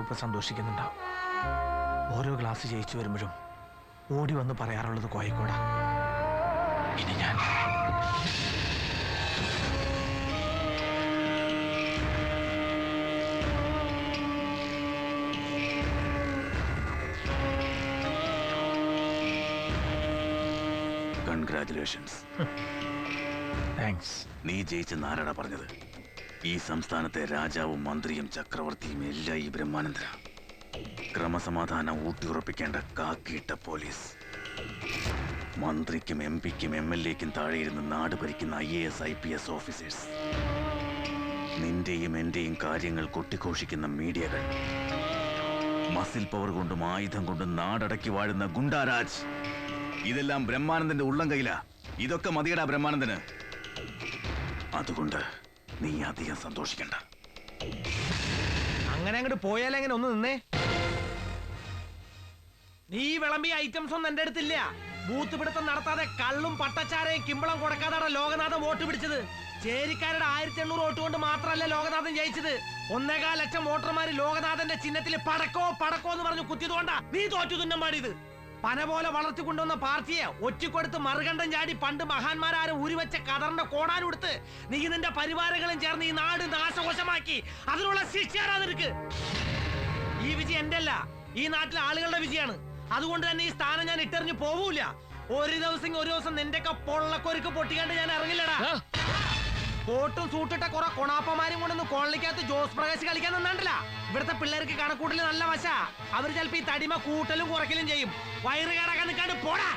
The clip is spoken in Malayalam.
ഇപ്പൊ സന്തോഷിക്കുന്നുണ്ടാവും. ഓരോ ഗ്ലാസ് ജയിച്ചു വരുമ്പോഴും ഓടി വന്ന് പറയാറുള്ളത് കോഴിക്കോടാ. ഇനി ഞാൻ കൺഗ്രാറ്റുലേഷൻസ്. താങ്ക്സ്. നീ ജയിച്ചെന്ന് ആരാടാ പറഞ്ഞത്? ഈ സംസ്ഥാനത്തെ രാജാവും മന്ത്രിയും ചക്രവർത്തിയും എല്ലാം ഈ ബ്രഹ്മാനന്ദന. ക്രമസമാധാനം ഊട്ടിയുറപ്പിക്കേണ്ട കാക്കിയിട്ട പോലീസ്. മന്ത്രിക്കും എം പിക്കും MLA-ക്കും താഴെയിരുന്ന് നാട് ഭരിക്കുന്ന IAS IPS ഓഫീസേഴ്സ്. നിന്റെയും എന്റെയും കാര്യങ്ങൾ കൊട്ടിഘോഷിക്കുന്ന മീഡിയകൾ. മസിൽ പവർ കൊണ്ടും ആയുധം കൊണ്ടും നാടടക്കി വാഴുന്ന ഗുണ്ടാരാജ്. ഇതെല്ലാം ബ്രഹ്മാനന്ദന്റെ ഉള്ളം കയ്യിലാ. ഇതൊക്കെ മതിയടാ ബ്രഹ്മാനന്ദന്. അതുകൊണ്ട് നീ അധികം സന്തോഷിക്കണ്ട. അങ്ങനെ അങ്ങോട്ട് പോയാലെങ്ങനെ? ഒന്ന് നിന്നേ. നീ വിളമ്പിയ ഐറ്റംസ് ഒന്നും എന്റെ അടുത്തില്ല. ബൂത്ത് പിടുത്തം നടത്താതെ കള്ളും പട്ടച്ചാരയും കിമ്പളം കൊടുക്കാതാണ് ലോകനാഥൻ വോട്ട് പിടിച്ചത്. ചേരിക്കാരുടെ 1800 വോട്ട് കൊണ്ട് മാത്രമല്ല ലോകനാഥൻ ജയിച്ചത്. 1.25 ലക്ഷം വോട്ടർമാര് ലോകനാഥന്റെ ചിഹ്നത്തിൽ പടക്കോ പടക്കോ എന്ന് പറഞ്ഞു കുത്തിയതുകൊണ്ടാ നീ തോറ്റു തുന്നം പാടിയത്. പന പോലെ വളർത്തിക്കൊണ്ടുവന്ന പാർട്ടിയെ ഒറ്റക്കൊടുത്ത് മറുകണ്ഠം ചാടി പണ്ട് മഹാന്മാരും ഉരുവച്ച കതറിന്റെ കോടാനെടുത്ത് നീ നിന്റെ പരിവാരങ്ങളും ചേർന്ന് ഈ നാട് നാശകോശമാക്കി. അതിനുള്ള ശിക്ഷയാണ് നിനക്ക്. ഈ വിജയം എന്റെ അല്ല, ഈ നാട്ടിലെ ആളുകളുടെ വിജയമാണ്. അതുകൊണ്ട് തന്നെ ഈ സ്ഥാനം ഞാൻ ഇട്ടെറിഞ്ഞു പോവൂല. ഒരു ദിവസം നിന്റെയൊക്കെ പൊള്ളക്കൊരുക്ക് പൊട്ടിക്കാണ്ട് ഞാൻ ഇറങ്ങില്ലടാ. കോട്ടും സൂട്ടിട്ട കുറെ കൊണാപ്പമാരും കൊണ്ടൊന്ന് കോളനിക്കകത്ത് ജോസ് പ്രകാശ് കളിക്കാൻ നിന്നാണ്ടല്ല. ഇവിടുത്തെ പിള്ളേർക്ക് കണക്കൂട്ടല് നല്ല വശ. അവർ ചിലപ്പോ ഈ തടിമ കൂട്ടലും കുറയ്ക്കലും ചെയ്യും. വയറ് കേടാക്കാൻ നിൽക്കാണ്ട് പോടാ.